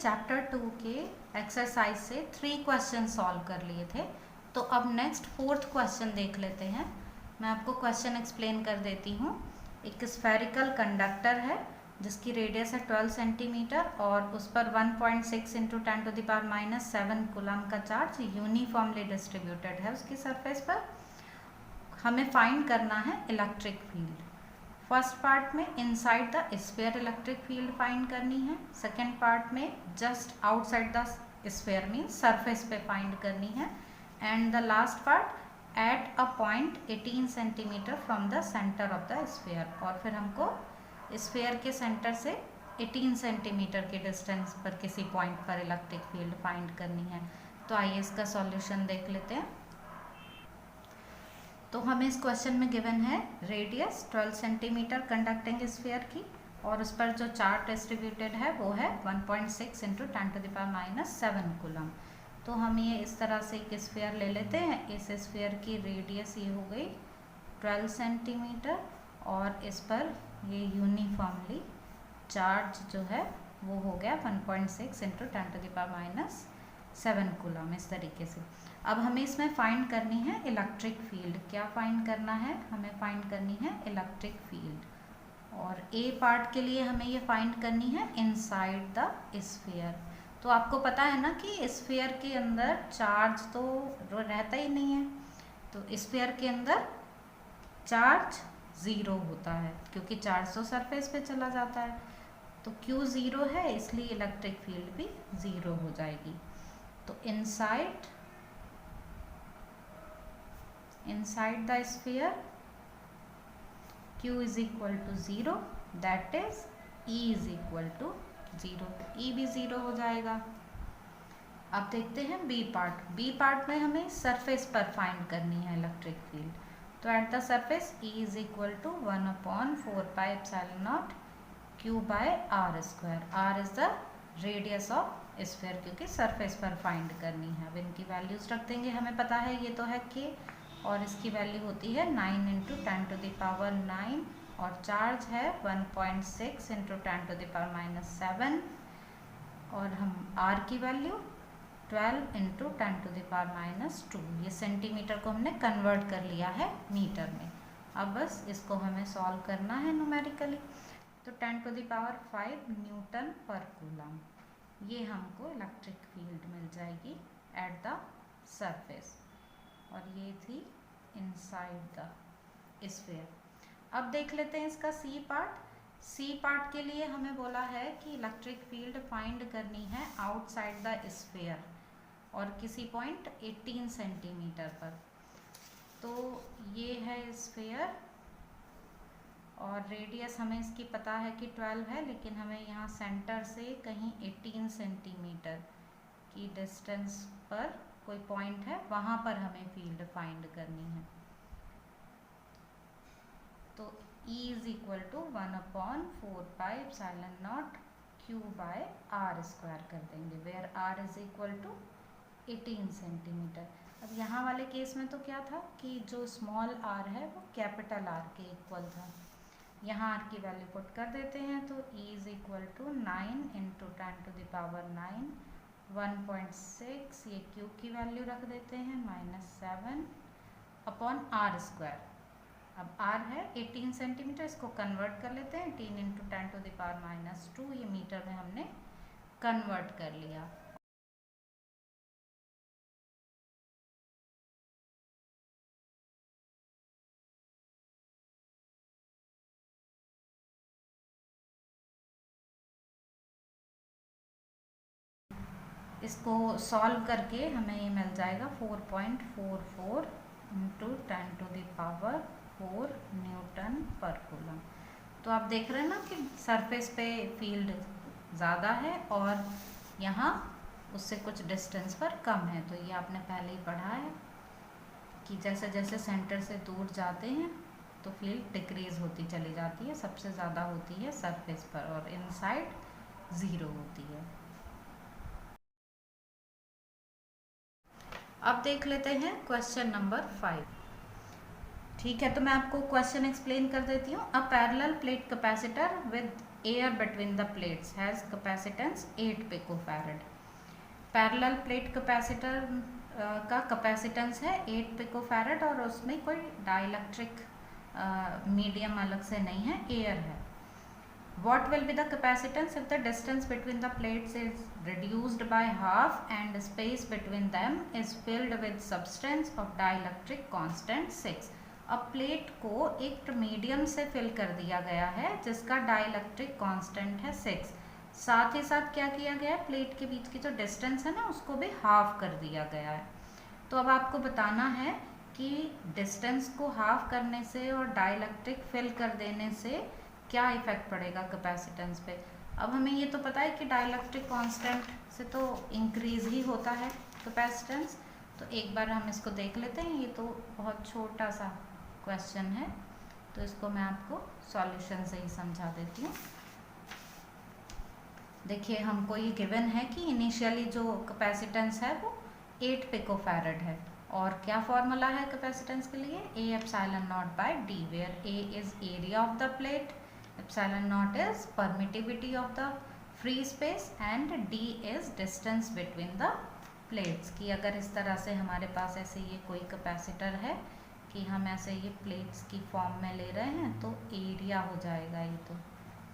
Chapter 2 के exercise से 3 question solve कर लिए थे। तो अब नेक्स्ट 4th क्वेश्चन देख लेते हैं। मैं आपको क्वेश्चन एक्सप्लेन कर देती हूँ। एक स्फेरिकल कंडक्टर है जिसकी रेडियस है 12 सेंटीमीटर और उस पर 1.6 इंटू 10⁻⁻7 कूलम का चार्ज यूनिफॉर्मली डिस्ट्रीब्यूटेड है उसकी सरफेस पर। हमें फाइंड करना है इलेक्ट्रिक फील्ड। फर्स्ट पार्ट में inside the sphere electric field find करनी है। सेकेंड पार्ट में just outside the sphere means surface पे फाइंड करनी है। And the last part at a point 18 centimetre from the centre of the sphere. और फिर हमको स्फीयर के सेंटर से 18 सेंटीमीटर के डिस्टेंस पर किसी पॉइंट पर इलेक्ट्रिक फील्ड फाइंड करनी है। तो आइए इसका सॉल्यूशन देख लेते हैं। तो हमें इस क्वेश्चन में गिवन है रेडियस 12 सेंटीमीटर कंडक्टिंग स्फीयर की और उस पर जो चार्ज डिस्ट्रीब्यूटेड है वो है 1.6 इंटू 10⁻⁷ कूलम। तो हम ये इस तरह से एक स्फीयर ले लेते हैं। इस स्फीयर की रेडियस ये हो गई 12 सेंटीमीटर और इस पर ये यूनिफॉर्मली चार्ज जो है वो हो गया 1.6 इंटू 10⁻⁷ कूलम। इस तरीके से अब हमें इसमें फाइंड करनी है इलेक्ट्रिक फील्ड। क्या फाइंड करना है? हमें फाइंड करनी है इलेक्ट्रिक फील्ड। और ए पार्ट के लिए हमें ये फाइंड करनी है इनसाइड द स्फीयर। तो आपको पता है ना कि स्फीयर के अंदर चार्ज तो रहता ही नहीं है, तो स्फीयर के अंदर चार्ज ज़ीरो होता है क्योंकि चार्ज तो सरफेस पे चला जाता है। तो Q ज़ीरो है इसलिए इलेक्ट्रिक फील्ड भी ज़ीरो हो जाएगी। तो inside the sphere Q is equal to 0, that is E is equal to 0। E भी 0 हो जाएगा। अब देखते हैं बी पार्ट। बी पार्ट में हमें सरफेस पर फाइंड करनी है इलेक्ट्रिक फील्ड। तो at the surface E is equal to 1/4πε0 Q by r²। r is the radius of sphere क्योंकि सरफेस पर फाइंड करनी है। अब इनकी वैल्यूज रख देंगे। हमें पता है ये तो है K और इसकी वैल्यू होती है 9 इंटू 10⁹ और चार्ज है 1.6 इंटू 10⁻⁷ और हम R की वैल्यू 12 इंटू 10⁻²। ये सेंटीमीटर को हमने कन्वर्ट कर लिया है मीटर में। अब बस इसको हमें सॉल्व करना है न्यूमेरिकली। तो 10⁵ न्यूटन पर कूलम ये हमको इलेक्ट्रिक फील्ड मिल जाएगी एट द सरफेस। और ये थी इनसाइड द स्फीयर। अब देख लेते हैं इसका सी पार्ट। सी पार्ट के लिए हमें बोला है कि इलेक्ट्रिक फील्ड फाइंड करनी है आउटसाइड द स्फीयर और किसी पॉइंट 18 सेंटीमीटर पर। तो ये है स्फीयर और रेडियस हमें इसकी पता है कि 12 है, लेकिन हमें यहाँ सेंटर से कहीं 18 सेंटीमीटर की डिस्टेंस पर कोई पॉइंट है, वहाँ पर हमें फील्ड फाइंड करनी है। तो E is equal to 1/4πε0 Q by r² कर देंगे, where r is equal to 18 centimetre. अब यहाँ वाले केस में तो क्या था कि जो स्मॉल r है वो कैपिटल R के इक्वल था। यहाँ r की वैल्यू पुट कर देते हैं तो E is equal to 9 into 10⁹ 1.6 ये Q की वैल्यू रख देते हैं -7 अपॉन r²। अब r है 18 सेंटीमीटर, इसको कन्वर्ट कर लेते हैं 18 इंटू 10⁻²। ये मीटर में हमने कन्वर्ट कर लिया। इसको सॉल्व करके हमें ये मिल जाएगा 4.44 इंटू 10⁴ न्यूटन पर कूलम। तो आप देख रहे हैं ना कि सरफेस पे फील्ड ज़्यादा है और यहाँ उससे कुछ डिस्टेंस पर कम है। तो ये आपने पहले ही पढ़ा है कि जैसे जैसे सेंटर से दूर जाते हैं तो फील्ड डिक्रीज होती चली जाती है। सबसे ज़्यादा होती है सरफेस पर और इनसाइड 0 होती है। अब देख लेते हैं क्वेश्चन नंबर 5। ठीक है, तो मैं आपको क्वेश्चन एक्सप्लेन कर देती हूँ। A parallel plate capacitor with air between the plates has capacitance 8 picofarad. Parallel plate capacitor का कैपेसिटेंस है 8 पिकोफैरड और उसमें कोई डाइलेक्ट्रिक मीडियम अलग से नहीं है, एयर है. What will be the capacitance if the distance between the plates is reduced by half and space between them is filled with substance of dielectric constant 6. अब प्लेट को एक मीडियम से fill कर दिया गया है जिसका डाइलेक्ट्रिक कांस्टेंट है 6. साथ ही साथ क्या किया गया है, प्लेट के बीच की जो डिस्टेंस है ना उसको भी हाफ कर दिया गया है. तो अब आपको बताना है कि डिस्टेंस को हाफ करने से और डाइलेक्ट्रिक फिल कर देने से क्या इफेक्ट पड़ेगा कैपेसिटेंस पे. अब हमें ये तो पता है कि डाइलेक्ट्रिक कांस्टेंट से तो इंक्रीज ही होता है कैपेसिटेंस. तो एक बार हम इसको देख लेते हैं. ये तो बहुत छोटा सा क्वेश्चन है तो इसको मैं आपको सॉल्यूशन से ही समझा देती हूँ. देखिए हमको ये गिवन है कि इनिशियली जो कैपेसिटेंस है वो 8 पिकोफैरड है और क्या फॉर्मूला है कैपेसिटेंस के लिए, A epsilon not by D, where A is area of the plate, epsilon not is permittivity of the free space and D is distance between the plates. कि अगर इस तरह से हमारे पास ऐसे ये कोई कैपेसिटर है कि हम ऐसे ये प्लेट्स की फॉर्म में ले रहे हैं तो एरिया हो जाएगा ये तो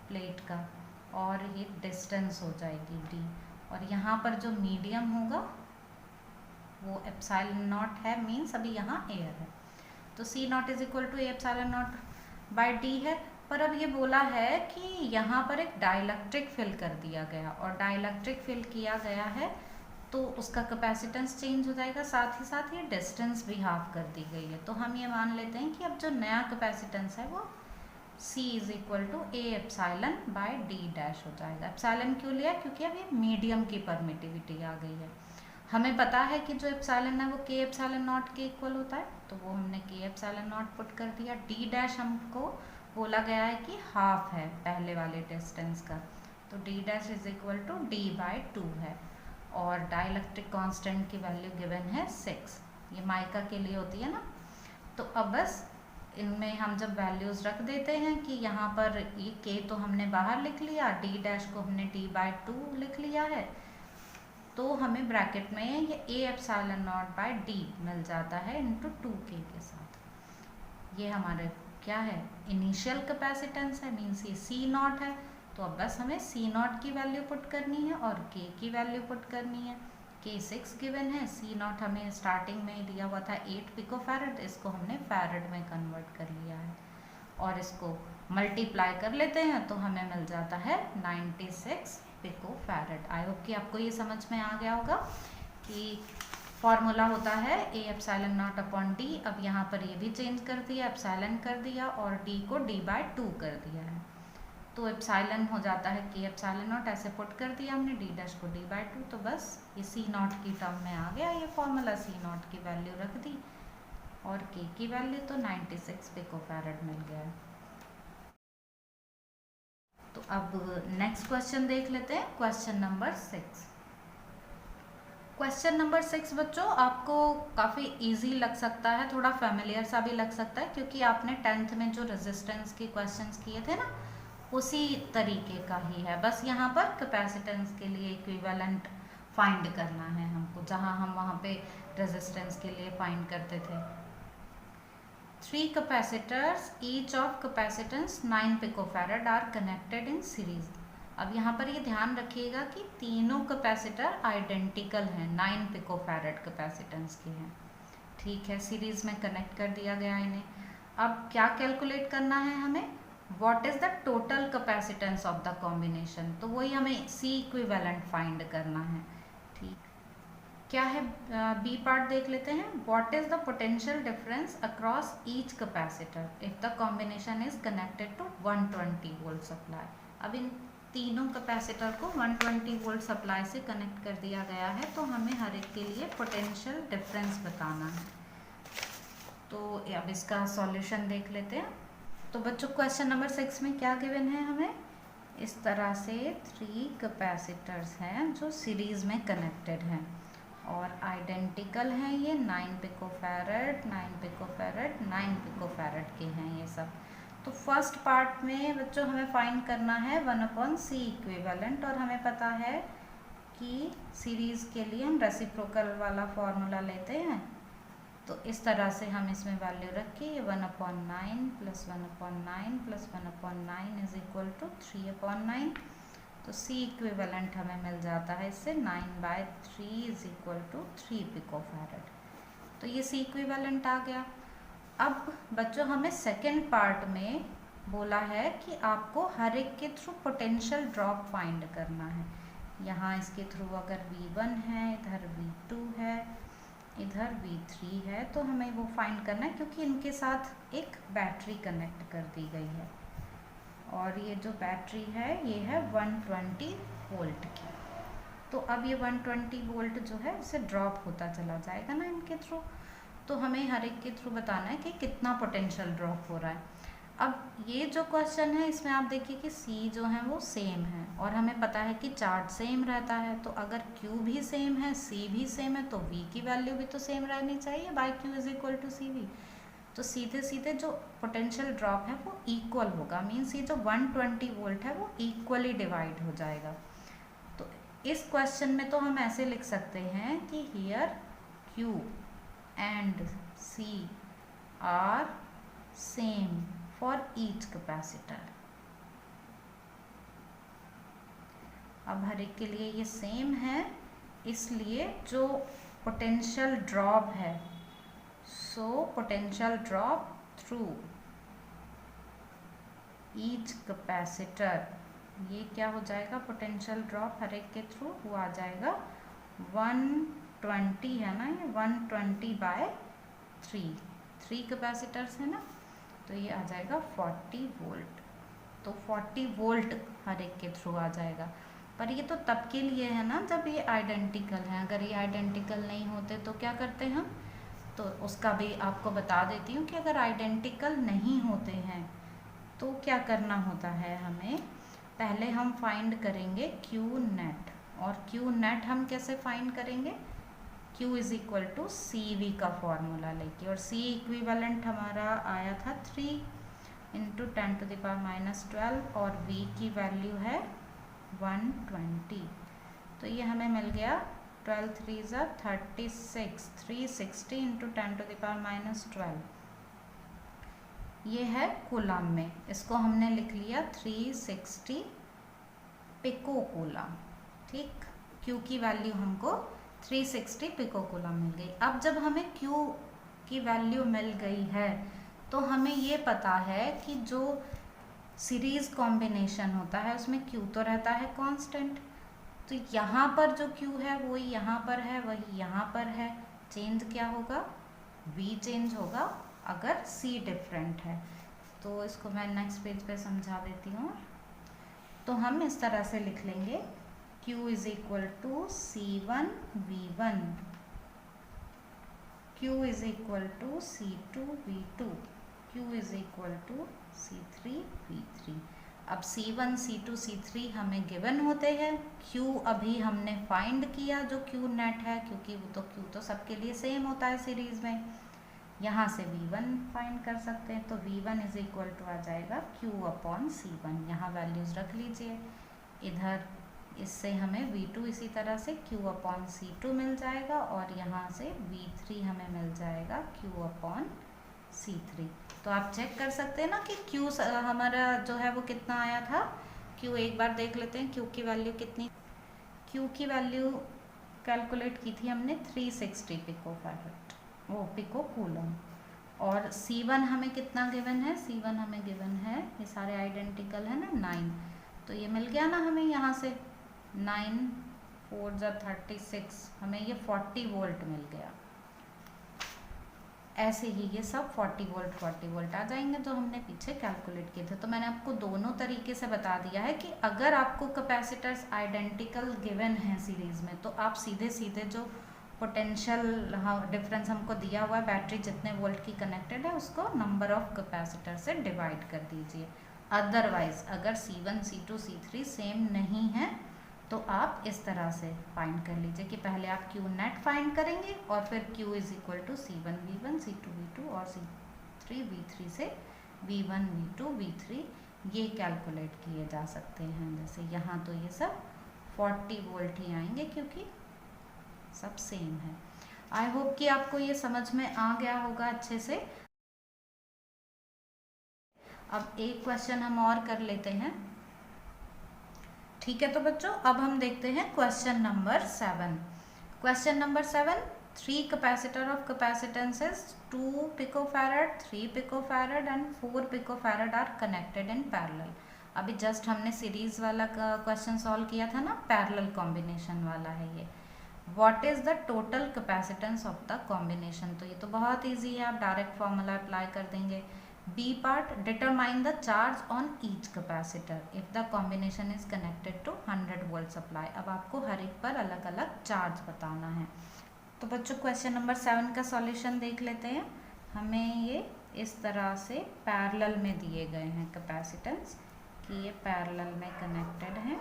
प्लेट का और ये डिस्टेंस हो जाएगी D. और यहाँ पर जो मीडियम होगा वो एप्सिलॉन नॉट है, मीन्स अभी यहाँ एयर है. तो C not is equal to A epsilon not by D है. पर अब ये बोला है कि यहाँ पर एक डाइलेक्ट्रिक फिल कर दिया गया और डाइलेक्ट्रिक फिल किया गया है तो उसका कैपेसिटेंस चेंज हो जाएगा, साथ ही साथ ये डिस्टेंस भी हाफ कर दी गई है. तो हम ये मान लेते हैं कि अब जो नया कैपेसिटेंस है वो C is equal to A epsilon by D dash हो जाएगा. एप्सिलॉन क्यों लिया, क्योंकि अब ये मीडियम की परमिटिविटी आ गई है. हमें पता है कि जो एप्सिलॉन है वो K एप्सिलॉन नॉट के इक्वल होता है तो वो हमने K एप्सिलॉन नॉट पुट कर दिया. D डैश हमको बोला गया है कि हाफ है पहले वाले डिस्टेंस का तो D dash is equal to D by 2 है. और डाइलेक्ट्रिक कांस्टेंट की वैल्यू गिवन है 6. ये माइका के लिए होती है ना. तो अब बस इनमें हम जब वैल्यूज़ रख देते हैं कि यहाँ पर ये K तो हमने बाहर लिख लिया, D डैश को हमने D बाय 2 लिख लिया है तो हमें ब्रैकेट में ये A epsilon not by D मिल जाता है इंटू 2K के साथ. ये हमारे क्या है, इनिशियल कैपेसिटेंस है, मीन्स ये C नॉट है. तो अब बस हमें C नॉट की वैल्यू पुट करनी है और K की वैल्यू पुट करनी है. K 6 गिवन है, C नॉट हमें स्टार्टिंग में ही दिया हुआ था 8 पिकोफैरड, इसको हमने फैरड में कन्वर्ट कर लिया है और इसको मल्टीप्लाई कर लेते हैं तो हमें मिल जाता है 96 पिकोफैरड. आई होप कि आपको ये समझ में आ गया होगा कि फॉर्मूला होता है A epsilon not upon D. अब यहाँ पर ये भी चेंज कर दिया, एप्सिलॉन कर दिया और D को D बाय 2 कर दिया है तो एप्सिलॉन हो जाता है K एप्सिलॉन नॉट, ऐसे पुट कर दिया हमने, D डैश को D बाय 2 तो बस ये C नॉट की टर्म में आ गया ये फॉर्मूला. C नॉट की वैल्यू रख दी और K की वैल्यू तो 96 पिकोफैरड मिल गया है. तो अब नेक्स्ट क्वेश्चन देख लेते हैं, क्वेश्चन नंबर 6. क्वेश्चन नंबर 6 बच्चों आपको काफ़ी इजी लग सकता है, थोड़ा फेमिलियर सा भी लग सकता है क्योंकि आपने 10th में जो रेजिस्टेंस के क्वेश्चंस किए थे ना उसी तरीके का ही है. बस यहाँ पर कैपेसिटेंस के लिए इक्विवेलेंट फाइंड करना है हमको, जहाँ हम वहाँ पे रेजिस्टेंस के लिए फाइंड करते थे. 3 capacitors each of capacitance 9 picofarad are connected in series. अब यहाँ पर ये ध्यान रखिएगा कि तीनों कैपेसिटर आइडेंटिकल हैं, 9 पिकोफैरड कैपेसिटेंस के हैं. ठीक है, सीरीज में कनेक्ट कर दिया गया इन्हें. अब क्या कैलकुलेट करना है हमें, what is the total capacitance of the combination. तो वही हमें C इक्विवेलेंट फाइंड करना है. ठीक, क्या है बी पार्ट देख लेते हैं. What is the potential difference across each capacitor if the combination is connected to 120 volt supply. अब इन तीनों कैपेसिटर को 120 वोल्ट सप्लाई से कनेक्ट कर दिया गया है तो हमें हर एक के लिए पोटेंशियल डिफरेंस बताना है. तो अब इसका सॉल्यूशन देख लेते हैं. तो बच्चों क्वेश्चन नंबर 6 में क्या गिवन है हमें, इस तरह से 3 कैपेसिटर्स हैं जो सीरीज में कनेक्टेड हैं और आइडेंटिकल हैं. ये 9 पिकोफैरड 9 पिकोफैरड 9 पिकोफैरड के हैं ये सब. तो फर्स्ट पार्ट में बच्चों हमें फाइंड करना है 1/c इक्विवेलेंट, और हमें पता है कि सीरीज़ के लिए हम रेसिप्रोकल वाला फॉर्मूला लेते हैं। तो इस तरह से हम इसमें वैल्यू रख के ये 1/9 + 1/9 + 1/9 इज इक्वल टू 3/9। तो c इक्विवेलेंट हमें मिल जाता है इससे 9/3 इज इक्वल टू 3 पिकोफैरड। तो ये c इक्विवेलेंट आ गया। अब बच्चों हमें सेकेंड पार्ट में बोला है कि आपको हर एक के थ्रू पोटेंशियल ड्रॉप फाइंड करना है। यहाँ इसके थ्रू अगर V1 है, इधर V2 है, इधर V3 है, तो हमें वो फाइंड करना है क्योंकि इनके साथ एक बैटरी कनेक्ट कर दी गई है, और ये जो बैटरी है ये है 120 वोल्ट की। तो अब ये 120 वोल्ट जो है इसे ड्रॉप होता चला जाएगा ना इनके थ्रू। तो हमें हर एक के थ्रू बताना है कि कितना पोटेंशियल ड्रॉप हो रहा है। अब ये जो क्वेश्चन है इसमें आप देखिए कि C जो है वो सेम है, और हमें पता है कि चार्ज सेम रहता है। तो अगर Q भी सेम है, C भी सेम है, तो V की वैल्यू भी तो सेम रहनी चाहिए, by Q is equal to CV। तो सीधे सीधे जो पोटेंशियल ड्रॉप है वो इक्वल होगा, मीन्स ये जो 120 वोल्ट है वो इक्वली डिवाइड हो जाएगा। तो इस क्वेश्चन में तो हम ऐसे लिख सकते हैं कि here Q and C are same for each capacitor. अब हर एक के लिए ये सेम है, इसलिए जो पोटेंशियल ड्रॉप है, so potential drop through each capacitor, ये क्या हो जाएगा, पोटेंशियल ड्रॉप हर एक के थ्रू वो आ जाएगा 120 है ना, ये 120/3, 3 कैपेसिटर्स है ना, तो ये आ जाएगा 40 वोल्ट। तो 40 वोल्ट हर एक के थ्रू आ जाएगा। पर ये तो तब के लिए है ना जब ये आइडेंटिकल है, अगर ये आइडेंटिकल नहीं होते तो क्या करते हम, तो उसका भी आपको बता देती हूँ कि अगर आइडेंटिकल नहीं होते हैं तो क्या करना होता है हमें। पहले हम फाइंड करेंगे Q नेट, और Q नेट हम कैसे फाइंड करेंगे, Q is equal to CV का फॉर्मूला लेके, और C इक्विवेलेंट हमारा आया था 3 × 10⁻⁻12, और V की वैल्यू है 120। तो ये हमें मिल गया 12 3 36, 360 × 10⁻12, ये है कूलम में। इसको हमने लिख लिया 360 पिको कूलम, ठीक। Q की वैल्यू हमको 360 पिको कूलम मिल गई। अब जब हमें Q की वैल्यू मिल गई है तो हमें ये पता है कि जो सीरीज कॉम्बिनेशन होता है उसमें Q तो रहता है कांस्टेंट, तो यहाँ पर जो Q है वही यहाँ पर है, वही यहाँ पर है। चेंज क्या होगा, V चेंज होगा अगर C डिफरेंट है। तो इसको मैं नेक्स्ट पेज पे समझा देती हूँ। तो हम इस तरह से लिख लेंगे Q is equal to C1 V1, Q is equal to C2 V2, Q is equal to C3 V3। अब C1 C2 C3 हमें गिवन होते हैं, Q अभी हमने फाइंड किया जो Q नेट है, क्योंकि वो तो Q तो सबके लिए सेम होता है सीरीज में। यहाँ से V1 फाइंड कर सकते हैं, तो V1 इज इक्वल टू आ जाएगा Q/C1। यहाँ वैल्यूज रख लीजिए। इधर इससे हमें V2 इसी तरह से Q/C2 मिल जाएगा, और यहाँ से V3 हमें मिल जाएगा Q/C3। तो आप चेक कर सकते हैं ना कि Q हमारा जो है वो कितना आया था। Q एक बार देख लेते हैं Q की वैल्यू कितनी। Q की वैल्यू कैलकुलेट की थी हमने 360 पिकोफैरड, वो पिको कूलम। और C1 हमें कितना गिवन है, C1 हमें गिवन है, ये सारे आइडेंटिकल है ना, 9। तो ये मिल गया ना हमें यहाँ से 9 4 36, हमें ये 40 वोल्ट मिल गया। ऐसे ही ये सब 40 वोल्ट आ जाएंगे जो हमने पीछे कैलकुलेट किए थे। तो मैंने आपको दोनों तरीके से बता दिया है कि अगर आपको कैपेसिटर्स आइडेंटिकल गिवन हैं सीरीज में, तो आप सीधे सीधे जो पोटेंशियल डिफरेंस हमको दिया हुआ है, बैटरी जितने वोल्ट की कनेक्टेड है उसको नंबर ऑफ कैपेसिटर से डिवाइड कर दीजिए। अदरवाइज अगर C1 C2 C3 सेम नहीं है तो आप इस तरह से फाइंड कर लीजिए कि पहले आप Q नेट फाइंड करेंगे और फिर Q is equal to C1 V1 C2 V2 और C3 V3 से V1 V2 V3 ये कैलकुलेट किए जा सकते हैं। जैसे यहाँ तो ये सब 40 वोल्ट ही आएंगे क्योंकि सब सेम है। आई होप कि आपको ये समझ में आ गया होगा अच्छे से। अब एक क्वेश्चन हम और कर लेते हैं, ठीक है। तो बच्चों अब हम देखते हैं question number 7। Question number 7, 3 capacitor of capacitances 2 picofarad, 3 picofarad and 4 picofarad are connected in parallel. अभी जस्ट हमने सीरीज वाला क्वेश्चन सॉल्व किया था ना, पैरेलल कॉम्बिनेशन वाला है ये। What is the total capacitance of the combination. तो ये तो बहुत इजी है, आप डायरेक्ट फॉर्मूला अप्लाई कर देंगे। B part, determine the charge on each capacitor if the combination is connected to 100 volt supply. अब आपको हर एक पर अलग अलग चार्ज बताना है। तो बच्चों क्वेश्चन नंबर 7 का सॉल्यूशन देख लेते हैं। हमें ये इस तरह से पैरेलल में दिए गए हैं कैपेसिटेंस कि ये पैरेलल में कनेक्टेड हैं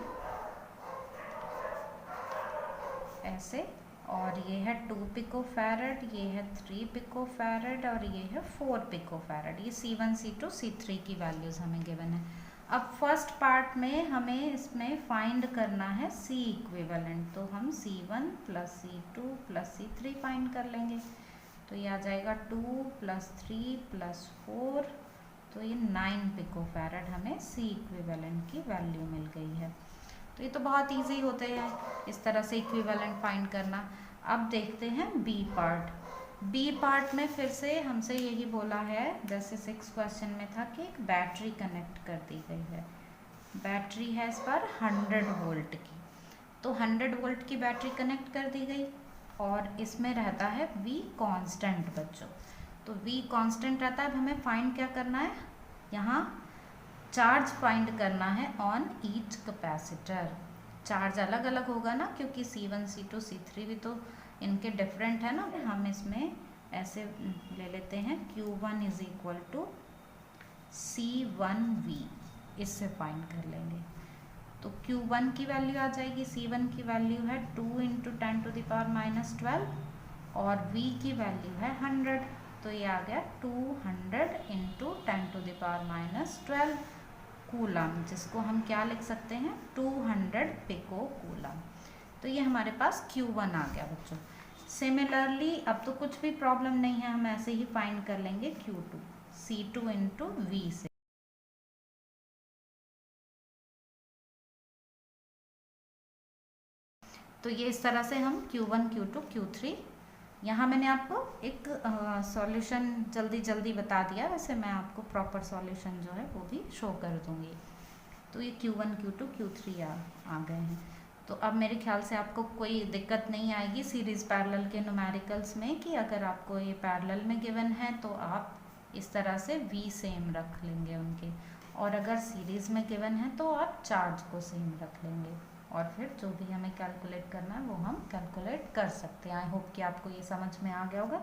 ऐसे, और ये है 2 पिकोफैरड, ये है 3 पिकोफैरड और ये है 4 पिकोफैरड। ये C1 C2 C3 की वैल्यूज़ हमें गिवन है। अब फर्स्ट पार्ट में हमें इसमें फाइंड करना है C इक्विवेलेंट, तो हम C1 plus C2 plus C3 find कर लेंगे। तो ये आ जाएगा 2 प्लस 3 प्लस 4, तो ये 9 पिकोफैरड हमें C इक्विवेलेंट की वैल्यू मिल गई है। तो ये तो बहुत इजी होते हैं इस तरह से इक्विवेलेंट फाइंड करना। अब देखते हैं बी पार्ट। बी पार्ट में फिर से हमसे यही बोला है जैसे 6 क्वेश्चन में था कि एक बैटरी कनेक्ट कर दी गई है। बैटरी है इस पर 100 वोल्ट की, तो 100 वोल्ट की बैटरी कनेक्ट कर दी गई और इसमें रहता है V कांस्टेंट बच्चों। तो V कांस्टेंट रहता है। अब हमें फाइंड क्या करना है, यहाँ चार्ज फाइंड करना है ऑन ईच कैपेसिटर। चार्ज अलग अलग होगा ना, क्योंकि C1 C2 C3 भी तो इनके डिफरेंट है ना। हम इसमें ऐसे ले लेते हैं Q1 is equal to C1V, इससे फाइंड कर लेंगे। तो Q1 की वैल्यू आ जाएगी, C1 की वैल्यू है 2 × 10⁻⁻12 और V की वैल्यू है 100, तो ये आ गया 200 × 10⁻⁻12 कूलम, जिसको हम क्या लिख सकते हैं 200 पिको कूलम। तो ये हमारे पास Q1 आ गया बच्चों। सिमिलरली अब तो कुछ भी प्रॉब्लम नहीं है, हम ऐसे ही फाइंड कर लेंगे Q2 C2 × V से। तो ये इस तरह से हम Q1 Q2 Q3, यहाँ मैंने आपको एक सॉल्यूशन जल्दी बता दिया, वैसे मैं आपको प्रॉपर सॉल्यूशन जो है वो भी शो कर दूँगी। तो ये Q1 Q2 Q3 आ गए हैं। तो अब मेरे ख्याल से आपको कोई दिक्कत नहीं आएगी सीरीज़ पैरेलल के न्यूमेरिकल्स में, कि अगर आपको ये पैरेलल में गिवन है तो आप इस तरह से V सेम रख लेंगे उनके, और अगर सीरीज़ में गिवन है तो आप चार्ज को सेम रख लेंगे, और फिर जो भी हमें कैलकुलेट करना है वो हम कैलकुलेट कर सकते हैं। आई होप कि आपको ये समझ में आ गया होगा।